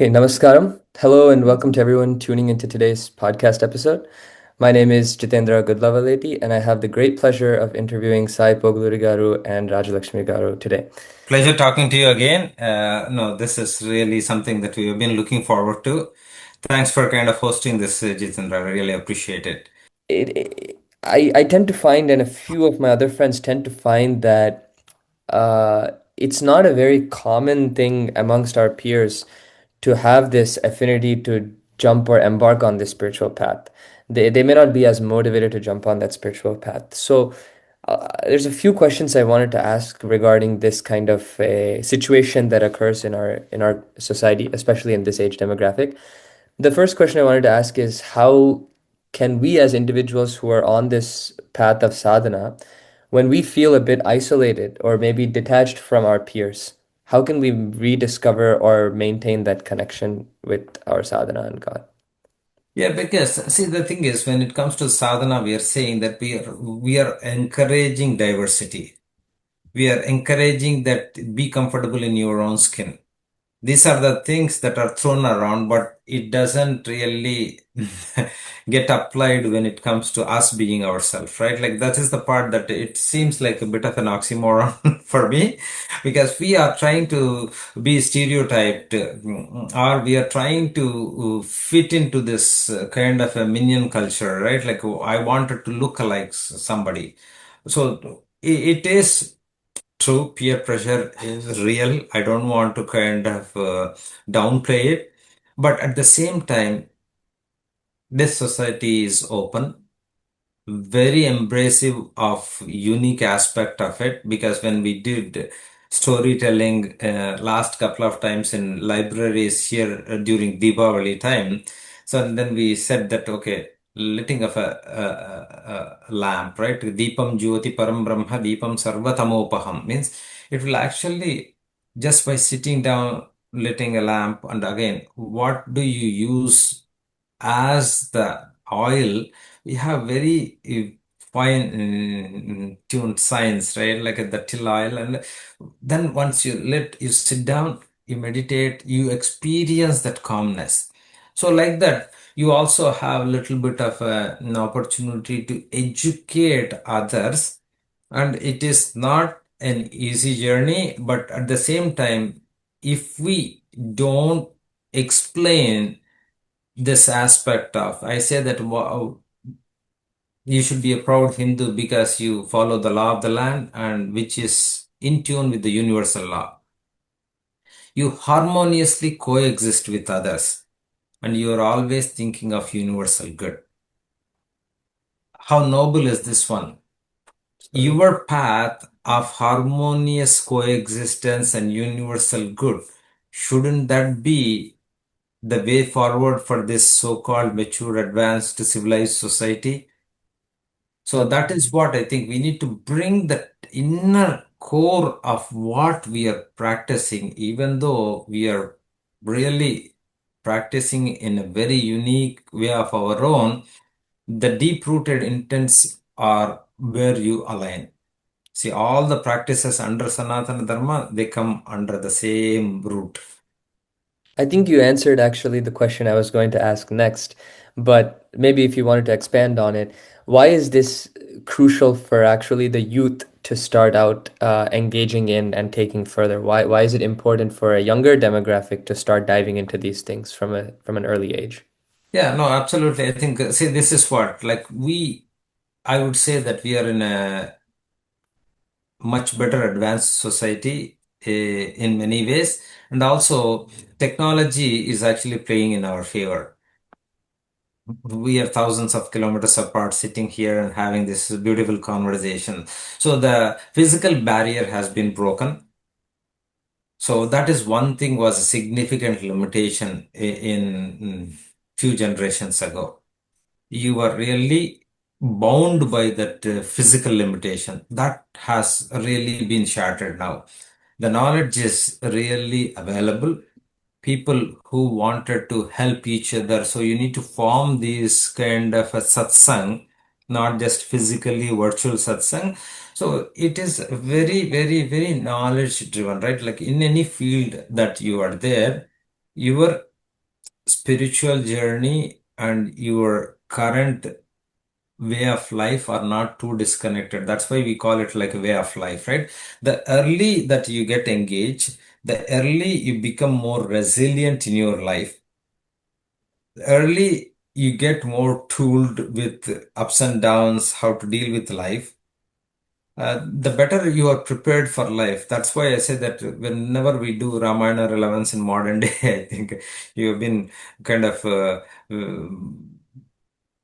Okay, namaskaram. Hello and welcome to everyone tuning into today's podcast episode. My name is Jitendra Goodlavaleti, and I have the great pleasure of interviewing Sai Pogluri Garu and Rajalakshmi Garu today. Pleasure talking to you again. No, this is really something that we have been looking forward to. Thanks for kind of hosting this, Jitendra. I really appreciate it. I tend to find, and a few of my other friends tend to find that it's not a very common thing amongst our peers to have this affinity to jump or embark on this spiritual path. They may not be as motivated to jump on that spiritual path. So there's a few questions I wanted to ask regarding this kind of a situation that occurs in our society, especially in this age demographic. The first question I wanted to ask is how can we as individuals who are on this path of sadhana, when we feel a bit isolated or maybe detached from our peers, how can we rediscover or maintain that connection with our sadhana and God? Yeah, because see, the thing is, when it comes to sadhana, we are saying that we are encouraging diversity. We are encouraging that be comfortable in your own skin. These are the things that are thrown around, but it doesn't really get applied when it comes to us being ourselves, right? Like that is the part that it seems like a bit of an oxymoron for me, because we are trying to be stereotyped, or we are trying to fit into this kind of a minion culture, right? Like, oh, I wanted to look like somebody. So it is true, peer pressure is real. I don't want to kind of downplay it. But at the same time, this society is open, very embracive of unique aspect of it, because when we did storytelling last couple of times in libraries here during Deepavali time, so then we said that okay, lighting of a lamp, right? Deepam Jyoti Param Brahma Deepam Sarvatamopaham means it will actually, just by sitting down, lighting a lamp, and again, what do you use as the oil? We have very fine tuned science, right? Like the till oil, and then once you sit down, you meditate, you experience that calmness. So like that, you also have a little bit of an opportunity to educate others, and it is not an easy journey, but at the same time, if we don't explain this aspect of, I say that wow, you should be a proud Hindu because you follow the law of the land, and which is in tune with the universal law. You harmoniously coexist with others, and you are always thinking of universal good. How noble is this one? So, Your path of harmonious coexistence and universal good, shouldn't that be the way forward for this so-called mature, advanced, civilized society? So that is what I think we need to bring that inner core of what we are practicing, even though we are really practicing in a very unique way of our own. The deep rooted intents are where you align. See, all the practices under Sanatana Dharma, they come under the same root. I think you answered actually the question I was going to ask next, but maybe if you wanted to expand on it, why is this crucial for actually the youth to start out engaging in and taking further? Why is it important for a younger demographic to start diving into these things from an early age? Yeah, no, absolutely. I think, see, this is what, like, I would say that we are in a much better advanced society in many ways, and also technology is actually playing in our favor. We are thousands of kilometers apart, sitting here and having this beautiful conversation, so the physical barrier has been broken. So that is one thing, was a significant limitation in few generations ago. You are really bound by that physical limitation. That has really been shattered now. The knowledge is really available. People who wanted to help each other. So you need to form these kind of a satsang, not just physically virtual satsang. So it is very, very, very knowledge driven, right? Like in any field that you are there, Your spiritual journey and your current way of life are not too disconnected. That's why we call it like a way of life, right? The early that you get engaged, the early you become more resilient in your life. Early you get more tooled with ups and downs, how to deal with life. The better you are prepared for life. That's why I say that whenever we do Ramayana relevance in modern day, I think you've been kind of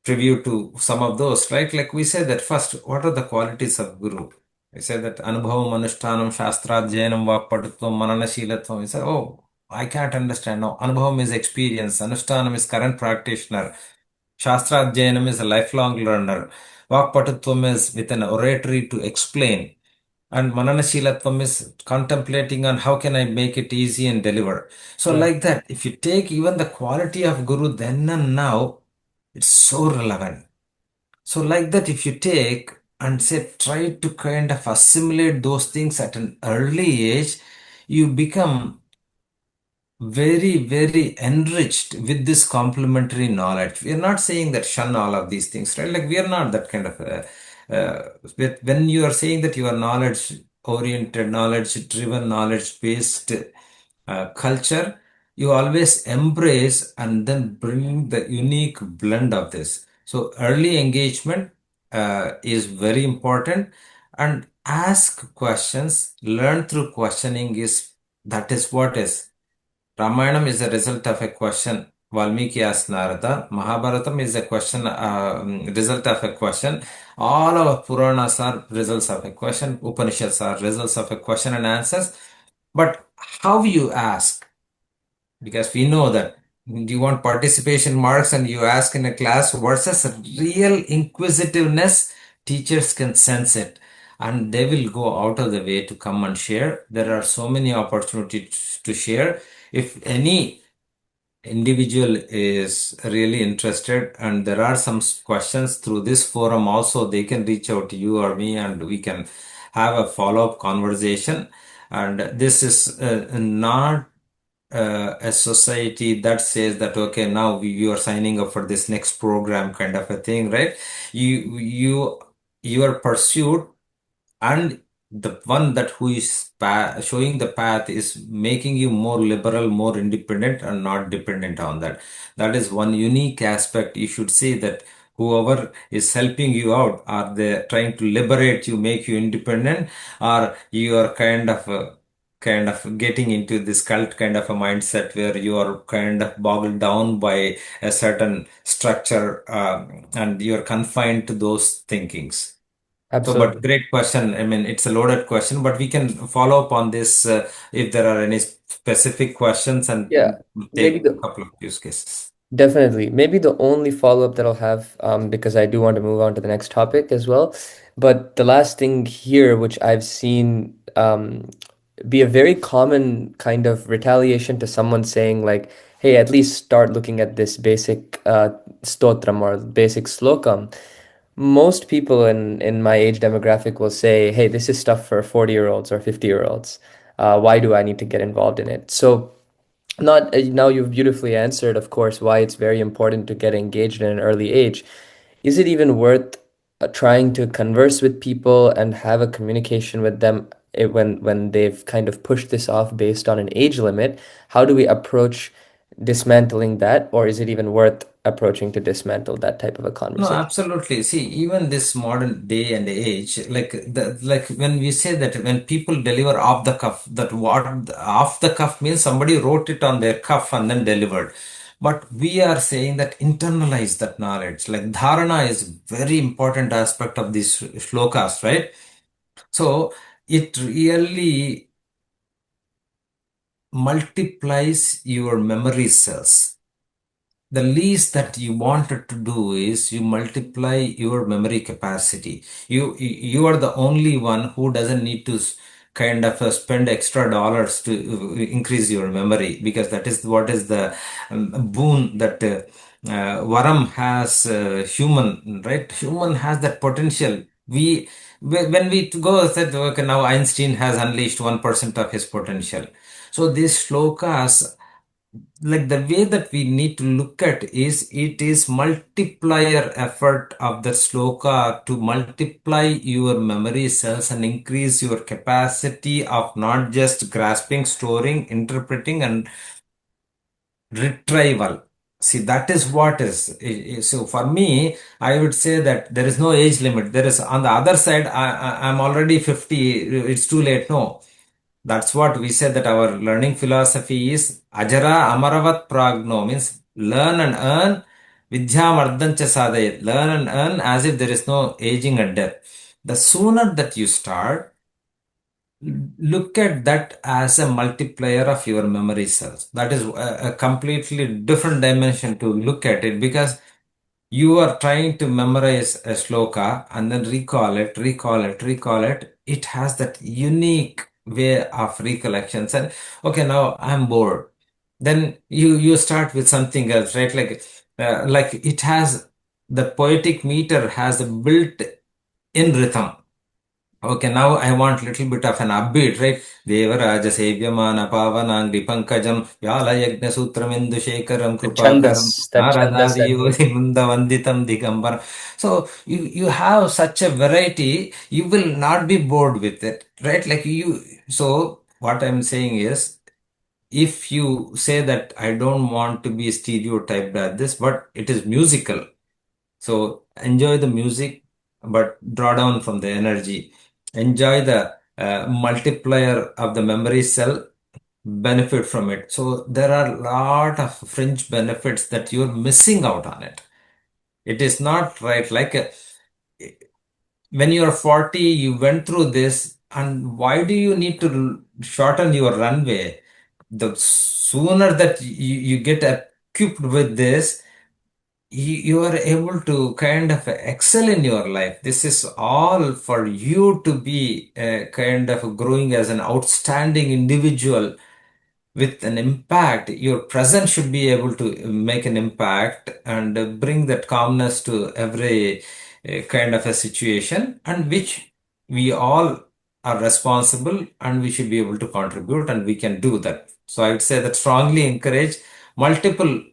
preview to some of those, right? Like we say that first, what are the qualities of Guru? We say that Anubhavam, Anushtanam, Shastradhyanam, Vakpatutvam, Mananashilatvam. We say, oh, I can't understand. No, Anubhavam is experience, Anushtanam is current practitioner, Shastradhyanam is a lifelong learner, Vakpatutvam is with an oratory to explain. And Mananashilatvam is contemplating on how can I make it easy and deliver. So, Yeah. like that, if you take even the quality of Guru then and now, it's so relevant. So, like that, if you take and say, try to kind of assimilate those things at an early age, you become very, very enriched with this complementary knowledge. We are not saying that shun all of these things, right? Like, we are not that kind of. When you are saying that you are knowledge oriented, knowledge driven, knowledge based culture, you always embrace and then bring the unique blend of this. So, early engagement is very important, and ask questions, learn through questioning is that is what is. Ramayanam is a result of a question. Valmiki asked Narada. Mahabharatam is a question, result of a question. All our Puranas are results of a question. Upanishads are results of a question and answers. But how you ask, because we know that you want participation marks and you ask in a class versus real inquisitiveness, teachers can sense it and they will go out of the way to come and share. There are so many opportunities to share. If any individual is really interested and there are some questions through this forum also, they can reach out to you or me and we can have a follow-up conversation. And this is not a society that says that okay, now you are signing up for this next program kind of a thing, right? You your pursuit and the one that who is showing the path is making you more liberal, more independent, and not dependent on that. That is one unique aspect. You should see that whoever is helping you out, are they trying to liberate you, make you independent, or you are kind of getting into this cult kind of a mindset where you are kind of boggled down by a certain structure, and you are confined to those thinkings. So, but Absolutely. great question. I mean, it's a loaded question, but we can follow up on this if there are any specific questions Yeah. and Maybe take a the couple of use cases. Definitely. Maybe the only follow-up that I'll have, because I do want to move on to the next topic as well. But the last thing here, which I've seen be a very common kind of retaliation to someone saying like, hey, at least start looking at this basic stotram or basic slokam. Most people in my age demographic will say, hey, this is stuff for 40-year-olds or 50-year-olds. Why do I need to get involved in it? So not now you've beautifully answered, of course, why it's very important to get engaged in an early age. Is it even worth trying to converse with people and have a communication with them when they've kind of pushed this off based on an age limit? How do we approach dismantling that, or is it even worth approaching to dismantle that type of a No, conversation? absolutely. See, even this modern day and age, like when we say that when people deliver off the cuff, that what off the cuff means somebody wrote it on their cuff and then delivered. But we are saying that internalize that knowledge. Like dharana is very important aspect of these shlokas, right? So it really multiplies your memory cells. The least that you wanted to do is you multiply your memory capacity. You are the only one who doesn't need to kind of spend extra dollars to increase your memory, because that is what is the boon that varam has, human, right? Human has that potential. When we go said okay, now Einstein has unleashed 1% of his potential. So these shlokas like the way that we need to look at is it is multiplier effort of the sloka to multiply your memory cells and increase your capacity of not just grasping, storing, interpreting, and retrieval. See, that is what is. So for me, I would say that there is no age limit. There is on the other side, I'm already 50. It's too late. No, that's what we said that our learning philosophy is Ajara Amaravat Pragno means learn and earn Vidyam Ardhancha Sadayat. Learn and earn as if there is no aging and death. The sooner that you start, look at that as a multiplier of your memory cells. That is a completely different dimension to look at it because you are trying to memorize a sloka and then recall it, recall it, recall it. It has that unique way of recollections. And okay, now I'm bored. Then you start with something else, right? Like it has the poetic meter has a built-in rhythm. Okay, now I want little bit of an upbeat, right? Devaraja Sevyamana Pavanangri Pankajam Yala Yajna Sutramindu Shekaram Krupakaram That chandas Naradadi and the Munda Vanditam Digambar. So you have such a variety, you will not be bored with it, right? So what I'm saying is, if you say that I don't want to be stereotyped at this, but it is musical, so enjoy the music, but draw down from the energy. Enjoy the multiplier of the memory cell, benefit from it. So there are a lot of fringe benefits that you're missing out on it. It is not right. When you're 40, you went through this, and why do you need to shorten your runway? The sooner that you get equipped with this, you are able to kind of excel in your life. This is all for you to be kind of growing as an outstanding individual with an impact. Your presence should be able to make an impact and bring that calmness to every kind of a situation, and which we all are responsible and we should be able to contribute, and we can do that. So I would say that strongly encourage multiple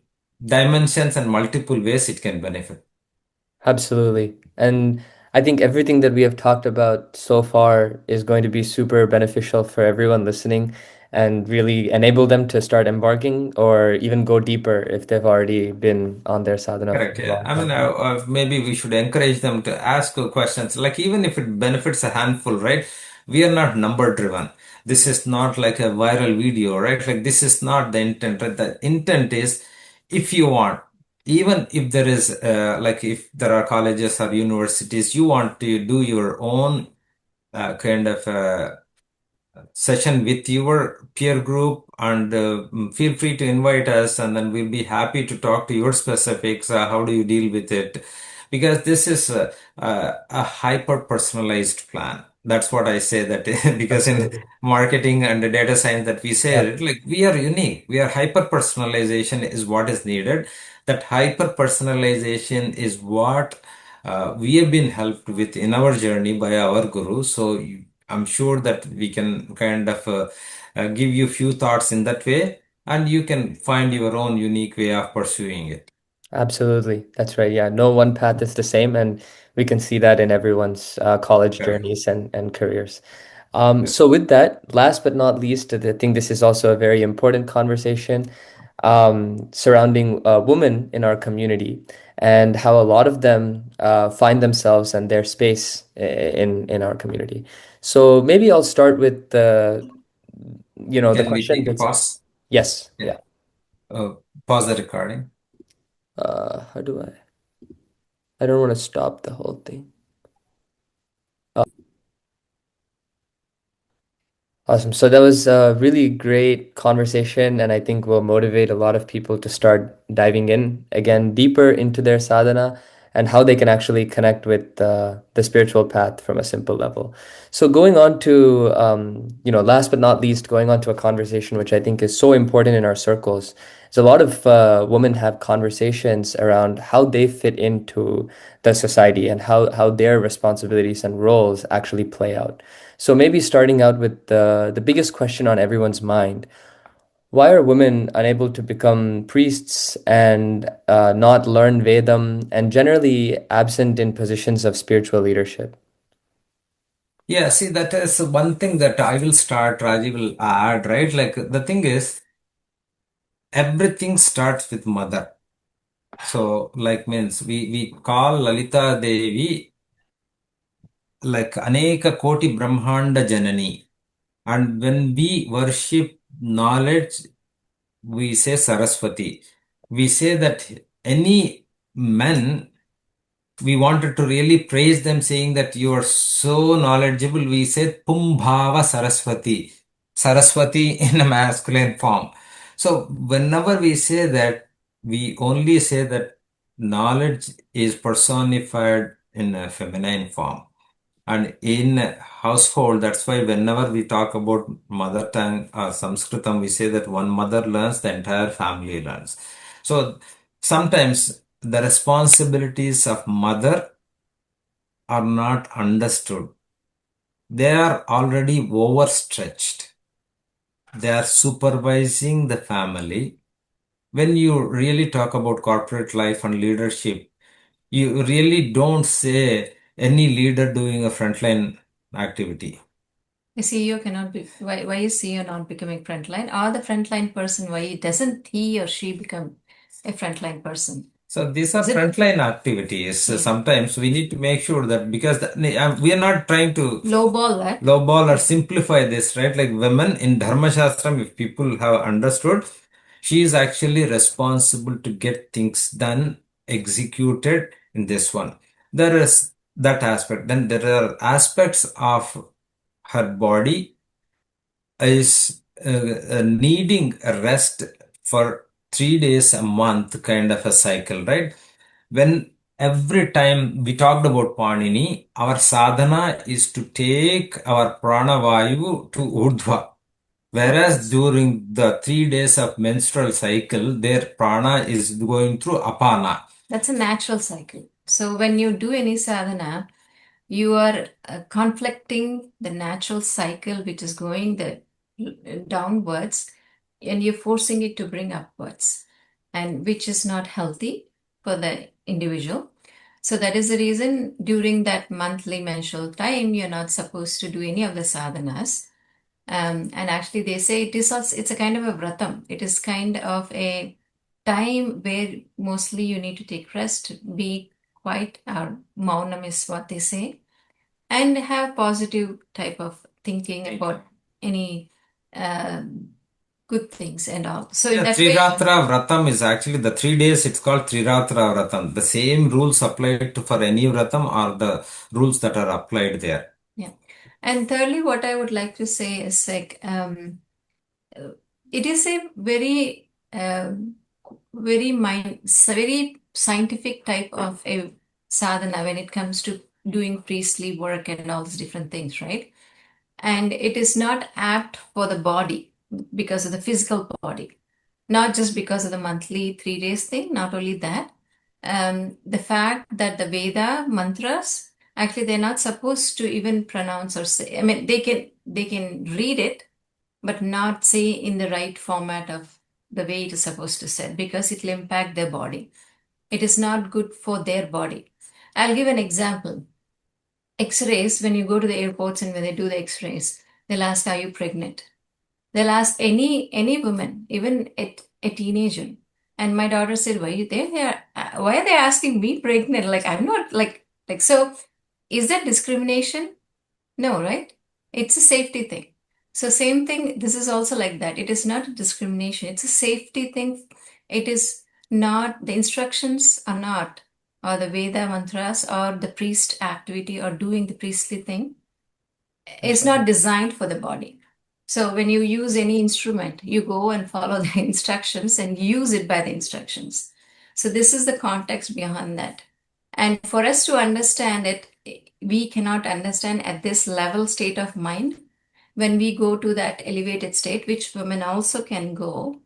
dimensions and multiple ways it can benefit. Absolutely. And I think everything that we have talked about so far is going to be super beneficial for everyone listening and really enable them to start embarking or even go deeper if they've already been on their sadhana for Correct. a Yeah. long I mean, time. maybe we should encourage them to ask questions. Like, even if it benefits a handful, right? We are not number driven. This is not like a viral video, right? Like, this is not the intent. Right? The intent is, if you want, even if there is, like, if there are colleges or universities, you want to do your own kind of session with your peer group, and feel free to invite us, and then we'll be happy to talk to your specifics. How do you deal with it? Because this is a hyper personalized plan. That's what I say that because in Absolutely. marketing and the data science that we say Yeah, it, like we are unique. We are hyper personalization is what is needed. That hyper personalization is what we have been helped with in our journey by our guru. So I'm sure that we can kind of give you few thoughts in that way, and you can find your own unique way of pursuing it. absolutely. That's right. Yeah, no one path is the same, and we can see that in everyone's college Correct. journeys and careers. Yes. So with that, last but not least, I think this is also a very important conversation surrounding women in our community and how a lot of them find themselves and their space in our community. So maybe I'll start with the Can we question take a that's pause? yes, Yeah. yeah. Pause the recording. How do I? I don't want to stop the whole thing. Awesome. So that was a really great conversation, and I think will motivate a lot of people to start diving in again deeper into their sadhana and how they can actually connect with the spiritual path from a simple level. So going on to, last but not least, going on to a conversation which I think is so important in our circles. Is a lot of women have conversations around how they fit into the society and how their responsibilities and roles actually play out. So maybe starting out with the biggest question on everyone's mind. Why are women unable to become priests and not learn Vedam and generally absent in positions of spiritual leadership? Yeah, see, that is one thing that I will start, Raji will add, right? Like the thing is, everything starts with mother. So, like means we call Lalita Devi like Aneka Koti Brahmanda Janani. And when we worship knowledge, we say Saraswati. We say that any men, we wanted to really praise them, saying that you are so knowledgeable. We said Pumbhava Saraswati, Saraswati in a masculine form. So, whenever we say that, we only say that knowledge is personified in a feminine form. And in a household, that's why whenever we talk about mother tongue or Sanskritam, we say that one mother learns, the entire family learns. So sometimes the responsibilities of mother are not understood. They are already overstretched. They are supervising the family. When you really talk about corporate life and leadership, you really don't say any leader doing a frontline activity. A CEO cannot be, why is CEO not becoming frontline? Or the frontline person, why doesn't he or she become a frontline person? So these are Is it frontline activities. So Yeah. sometimes we need to make sure that because we are not trying to lowball that? lowball or Yeah. simplify this, right? Like women in Dharma Shastram, if people have understood, she is actually responsible to get things done, executed in this one. There is that aspect. Then there are aspects of her body is needing a rest for 3 days a month, kind of a cycle, right? When every time we talked about Panini, our sadhana is to take our pranavayu to Urdhva. Whereas during the 3 days of menstrual cycle, their prana is going through apana. That's a natural cycle. So when you do any sadhana, you are conflicting the natural cycle which is going the downwards, and you're forcing it to bring upwards, and which is not healthy for the individual. So that is the reason during that monthly menstrual time you're not supposed to do any of the sadhanas. And actually they say it is also, it's a kind of a vratam. It is kind of a time where mostly you need to take rest, be quiet, or maunam is what they say, and have positive type of thinking about any uh, good things and all. So Yeah, that way, Triratra Vratam is actually the 3 days, it's called Triratra Vratam. The same rules apply to for any Vratam or the rules that are applied there. yeah. And thirdly, what I would like to say is like it is a very scientific type of a sadhana when it comes to doing priestly work and all these different things, right? And it is not apt for the body because of the physical body, not just because of the monthly 3 days thing. Not only that, the fact that the Veda mantras, actually they're not supposed to even pronounce or say. I mean, they can read it, but not say in the right format of the way it is supposed to say, because it will impact their body. It is not good for their body. I'll give an example. X-rays, when you go to the airports and when they do the X-rays, they'll ask, are you pregnant? They'll ask any woman, even a teenager. And my daughter said, why are they asking me pregnant? Like I'm not like so. Is that discrimination? No, right? It's a safety thing. So same thing, this is also like that. It is not a discrimination. It's a safety thing. It is not, the instructions are not, or the Veda mantras or the priest activity or doing the priestly thing is not designed for the body. So when you use any instrument, you go and follow the instructions and use it by the instructions. So this is the context behind that. And for us to understand it, we cannot understand at this level state of mind. When we go to that elevated state, which women also can go,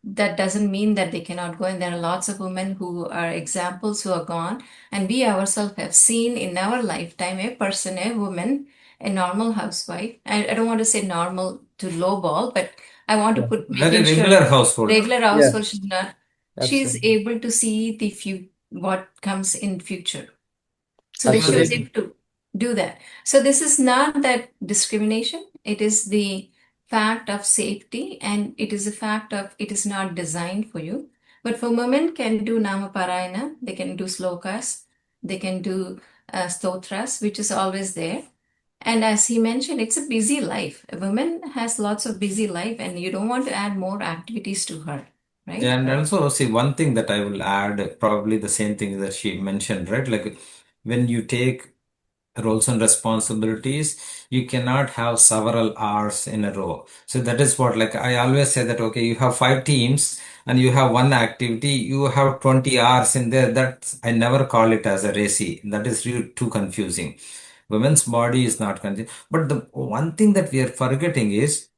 that doesn't mean that they cannot go. And there are lots of women who are examples who are gone. And we ourselves have seen in our lifetime a person, a woman, a normal housewife. I don't want to say normal to lowball, but I want to Yeah, put Very making sure regular household. regular yeah, household should not. She is absolutely. able to see what comes in future. So that she was Absolutely. able to do that. So this is not that discrimination. It is the fact of safety, and it is a fact of it is not designed for you. But for women can do namaparayana, they can do slokas, they can do stotras, which is always there. And as he mentioned, it's a busy life. A woman has lots of busy life, and you don't want to add more activities to her, right? And also, see, one thing that I will add, probably the same thing that she mentioned, right? Like when you take roles and responsibilities, you cannot have several hours in a row. So that is what, like, I always say that, okay, you have 5 teams and you have one activity, you have 20 hours in there. That's, I never call it as a racy. That is really too confusing. Women's body is not confusing. But the one thing that we are forgetting is,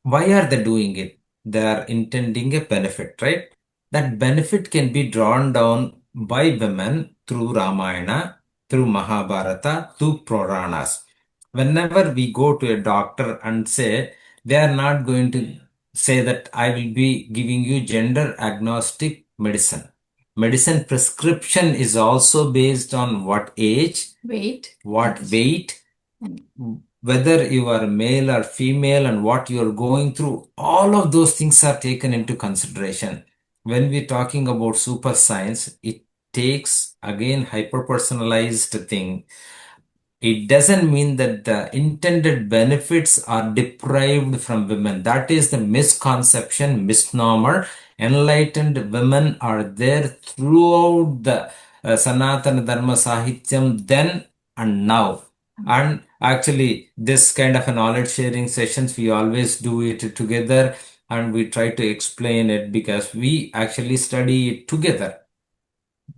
why are they doing it? They are intending a benefit, right? That benefit can be drawn down by women through Ramayana, through Mahabharata, through Puranas. Whenever we go to a doctor and say, they are not going to say that I will be giving you gender agnostic medicine. Medicine prescription is also based on what age, Weight, what weight, and whether you are male or female, and what you are going through. All of those things are taken into consideration. When we're talking about super science, it takes again hyper personalized thing. It doesn't mean that the intended benefits are deprived from women. That is the misconception, misnomer. Enlightened women are there throughout the Sanatana Dharma Sahityam then and now. And actually, this kind of a knowledge sharing sessions, we always do it together and we try to explain it because we actually study it together.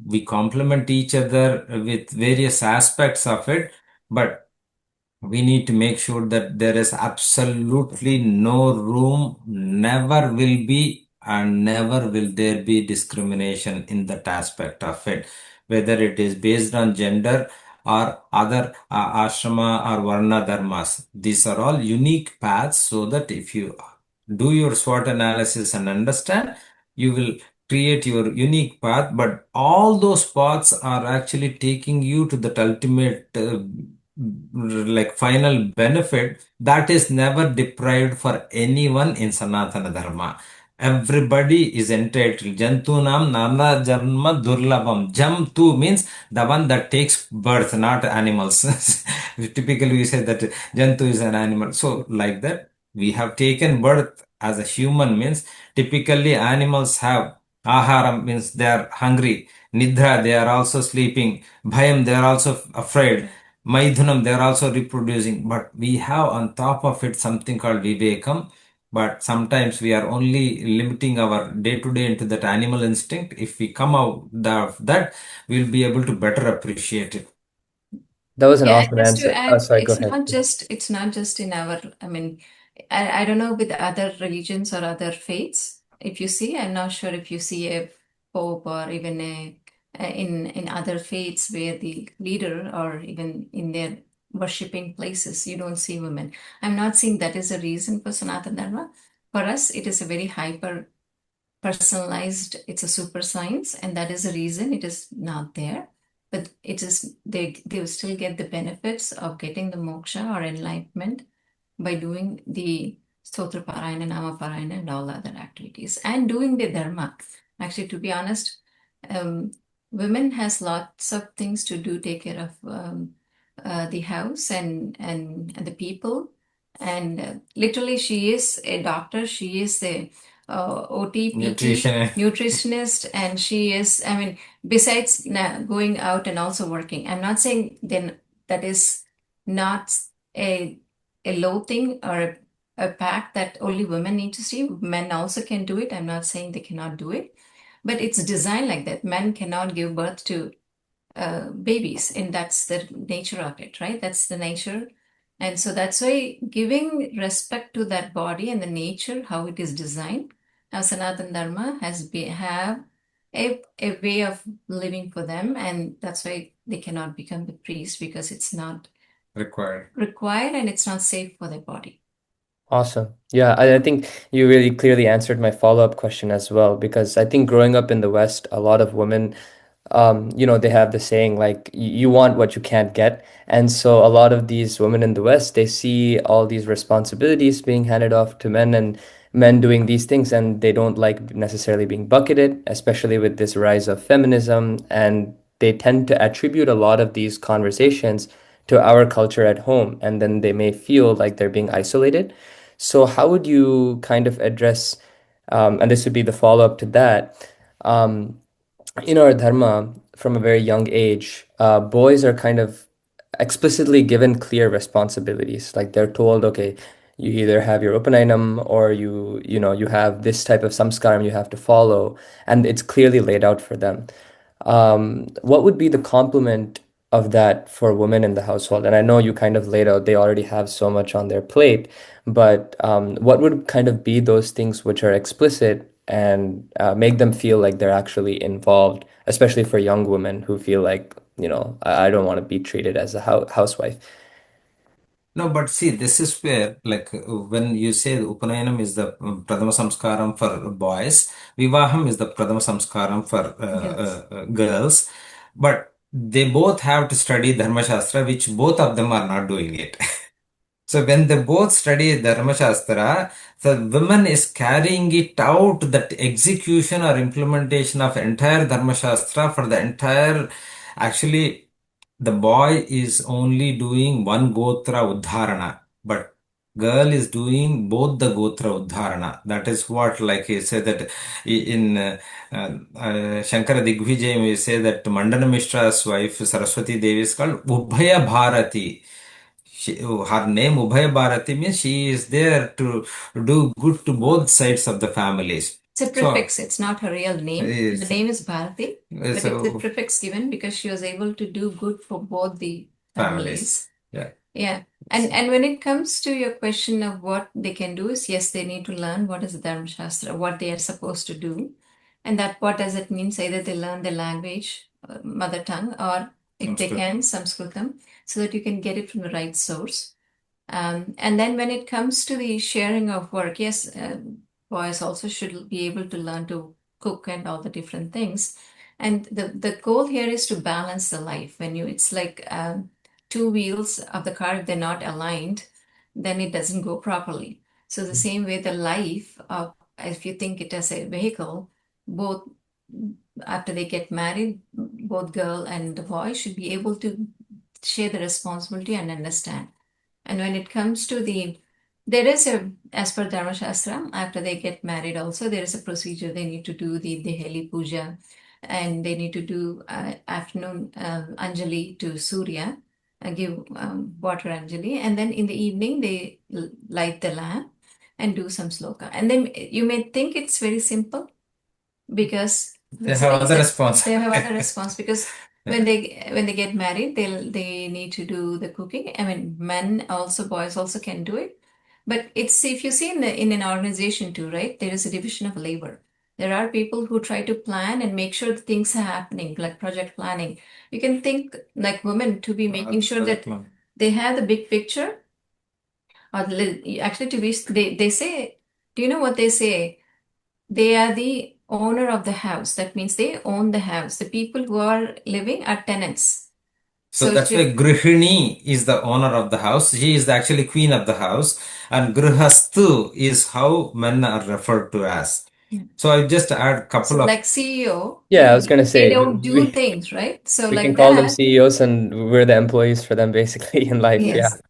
We complement each other with various aspects of it, but we need to make sure that there is absolutely no room, never will be, and never will there be discrimination in that aspect of it, whether it is based on gender or other ashrama or varna dharmas. These are all unique paths, so that if you do your SWOT analysis and understand, you will create your unique path, but all those paths are actually taking you to that ultimate like final benefit that is never deprived for anyone in Sanatana Dharma. Everybody is entitled. Jantunam nana janma durlabam. Jamtu means the one that takes birth, not animals. Typically, we say that Jantu is an animal. So, like that, we have taken birth as a human means typically animals have aharam means they are hungry. Nidra, they are also sleeping. Bhayam, they are also afraid. Maidhunam, they are also reproducing. But we have on top of it something called Vivekam. But sometimes we are only limiting our day to day into that animal instinct. If we come out of that, we'll be able to better appreciate it. That was an Yeah, and awesome just to answer. Oh, add, sorry, go ahead. it's not just in our, I mean, I don't know with other religions or other faiths. If you see, I'm not sure if you see a pope or even in other faiths where the leader or even in their worshipping places, you don't see women. I'm not saying that is a reason for Sanatana Dharma. For us, it is a very hyper personalized, it's a super science, and that is the reason it is not there. But it is they will still get the benefits of getting the moksha or enlightenment by doing the stotra parayana, nama parayana, and all other activities, and doing the dharma. Actually, to be honest, um, women has lots of things to do, take care of the house and the people, and literally she is a doctor, she is the OT, Nutrition. nutritionist, and she is, I mean, besides going out and also working. I'm not saying then that is not a a low thing or a pact that only women need to see. Men also can do it. I'm not saying they cannot do it, but it's designed like that. Men cannot give birth to babies, and that's the nature of it, right? That's the nature. And so that's why giving respect to that body and the nature, how it is designed. Now, Sanatana Dharma have a way of living for them, and that's why they cannot become the priest because it's not Required. required and it's not safe for their body. Awesome. Yeah, I think you really clearly answered my follow-up question as well, because I think growing up in the West, a lot of women, they have the saying like you want what you can't get. And so a lot of these women in the West, they see all these responsibilities being handed off to men and men doing these things, and they don't like necessarily being bucketed, especially with this rise of feminism. And they tend to attribute a lot of these conversations to our culture at home, and then they may feel like they're being isolated. So how would you kind of address, and this would be the follow-up to that, um, in our dharma, from a very young age, boys are kind of explicitly given clear responsibilities. Like they're told, okay, you either have your upanayinam or you have this type of samskaram you have to follow, and it's clearly laid out for them. What would be the complement of that for women in the household? And I know you kind of laid out they already have so much on their plate, but what would kind of be those things which are explicit and make them feel like they're actually involved, especially for young women who feel like, I don't want to be treated as a housewife. No, but see, this is where, like, when you say Upanayanam is the Pradama Samskaram for boys, Vivaham is the Pradama Samskaram for Girls. girls, but they both have to study Dharma Shastra, which both of them are not doing it. So when they both study Dharma Shastra, the woman is carrying it out, that execution or implementation of entire Dharma Shastra for the entire, actually, the boy is only doing one Gotra Uddharana, but girl is doing both the Gotra Uddharana. That is what, like he said that in Shankara Digvijayam, we say that Mandana Mishra's wife Saraswati Devi is called Ubhaya Bharati. Her name Ubhaya Bharati means she is there to do good to both sides of the families. It's a prefix, it's not her real name. The Yes. name is Bharati, but it's a So prefix given because she was able to do good for both the families. families. Yeah. Yeah. And when it comes to your question of what they can do is, yes, they need to learn what is the Dharma Shastra, what they are supposed to do. And that what does it mean? Either they learn the language, mother tongue, or if they can, Sanskritam, so that you can get it from the right source. And then when it comes to the sharing of work, yes, boys also should be able to learn to cook and all the different things. And the goal here is to balance the life. It's like two wheels of the car, if they're not aligned, then it doesn't go properly. So the same way the life of, if you think it as a vehicle, both after they get married, both girl and the boy should be able to share the responsibility and understand. And when it comes to there is as per Dharma Shastra, after they get married also, there is a procedure. They need to do the Deheli Puja, and they need to do afternoon Anjali to Surya, give water Anjali. And then in the evening, they light the lamp and do some sloka. And then you may think it's very simple because they have other response. They have other response because when they get married, they need to do the cooking. I mean, men also, boys also can do it. But it's, if you see in an organization too, right? There is a division of labor. There are people who try to plan and make sure that things are happening, like project planning. You can think like women to be making sure that they have the big picture. Or actually, to be they say, do you know what they say? They are the owner of the house. That means they own the house. The people who are living are tenants. So that's why Grihini is the owner of the house. She is actually queen of the house. And Grihastu is how men are referred to as. So I just add a couple of... Like CEO. Yeah, I was gonna They say don't do things, right? So we like can call them that. CEOs and we're the employees for them basically in life. Yes. Yeah.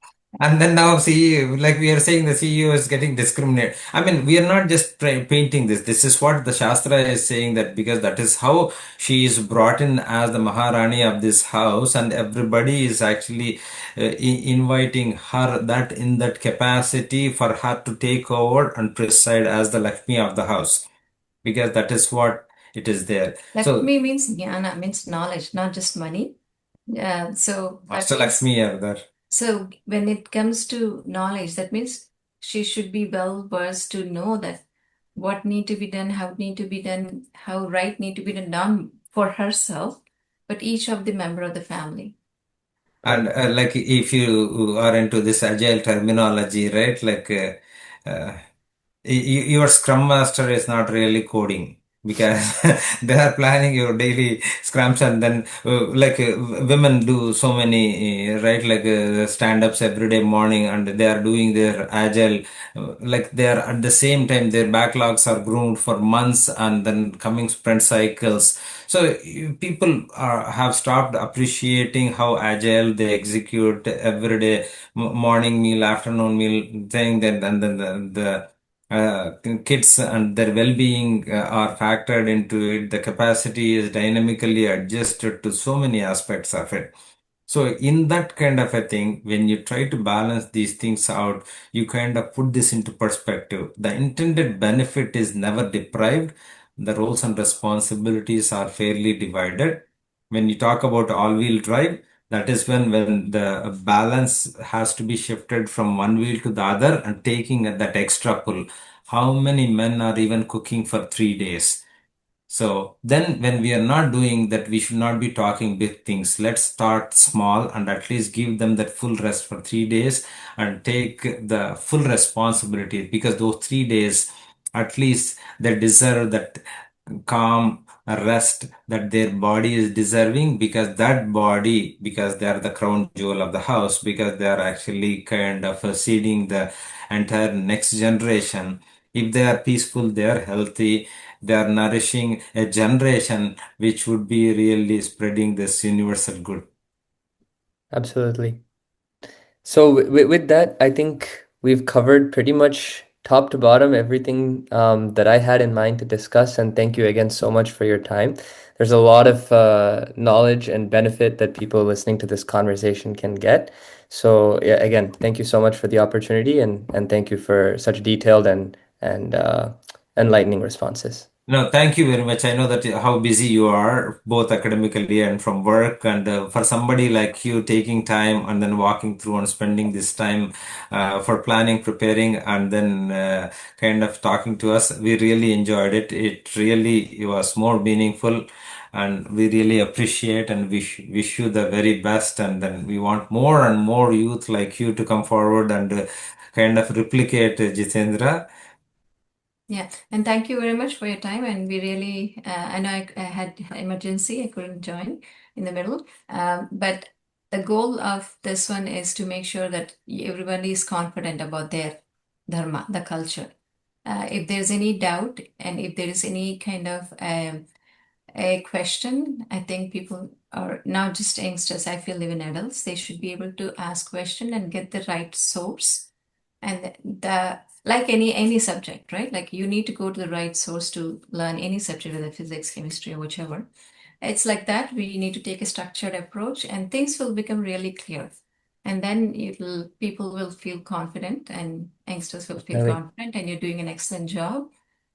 And then now CEO, like we are saying, the CEO is getting discriminated. I mean, we are not just painting this. This is what the Shastra is saying, that because that is how she is brought in as the Maharani of this house, and everybody is actually inviting her that in that capacity for her to take over and preside as the Lakshmi of the house, because that is what it is there. Lakshmi means jnana, means knowledge, not just money. So that means, Lakshmi are there. So when it comes to knowledge, that means she should be well versed to know that what need to be done, how need to be done, how right need to be done, not for herself, but each of the member of the family. And like if you are into this agile terminology, right? Like uh, your scrum master is not really coding because they are planning your daily scrums, and then women do so many right, stand-ups every day morning, and they are doing their agile, like they are at the same time their backlogs are groomed for months and then coming sprint cycles. So people have stopped appreciating how agile they execute every day, morning meal, afternoon meal thing, then and then kids and their well-being are factored into it. The capacity is dynamically adjusted to so many aspects of it. So in that kind of a thing, when you try to balance these things out, you kind of put this into perspective. The intended benefit is never deprived. The roles and responsibilities are fairly divided. When you talk about all-wheel drive, that is when the balance has to be shifted from one wheel to the other and taking that extra pull. How many men are even cooking for 3 days? So then when we are not doing that, we should not be talking big things. Let's start small and at least give them that full rest for 3 days and take the full responsibility, because those 3 days, at least they deserve that calm rest that their body is deserving, because that body, because they are the crown jewel of the house, because they are actually kind of seeding the entire next generation. If they are peaceful, they are healthy, they are nourishing a generation which would be really spreading this universal good. Absolutely. So with that, I think we've covered pretty much top to bottom everything that I had in mind to discuss. And thank you again so much for your time. There's a lot of knowledge and benefit that people listening to this conversation can get. So yeah, again, thank you so much for the opportunity, and thank you for such detailed and enlightening responses. No, thank you very much. I know that how busy you are, both academically and from work. And for somebody like you, taking time and then walking through and spending this time for planning, preparing, and then kind of talking to us, we really enjoyed it. It really was more meaningful, and we really appreciate and wish you the very best. And then we want more and more youth like you to come forward and kind of replicate Jitendra. Yeah, and thank you very much for your time. And we really, I know I had emergency, I couldn't join in the middle. But the goal of this one is to make sure that everybody is confident about their dharma, the culture. If there's any doubt and if there is any kind of a question, I think people are not just youngsters, I feel even adults, they should be able to ask question and get the right source. And the like any subject, right? Like you need to go to the right source to learn any subject, whether physics, chemistry, or whichever. It's like that. We need to take a structured approach, and things will become really clear. And then people will feel confident, and youngsters will feel Definitely. confident, and you're doing an excellent job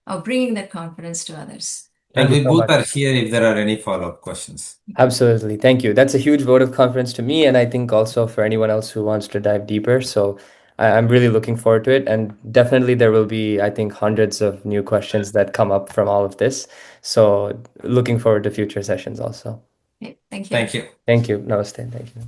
of bringing that confidence to others. And Thank you we so both much. are here if there are any follow-up questions. Absolutely. Thank you. That's a huge vote of confidence to me, and I think also for anyone else who wants to dive deeper. So I'm really looking forward to it. And definitely there will be, I think, hundreds of new questions that come up from all of this. So looking forward to future sessions also. Okay, thank you. Thank you. Thank you. Namaste. Thank you.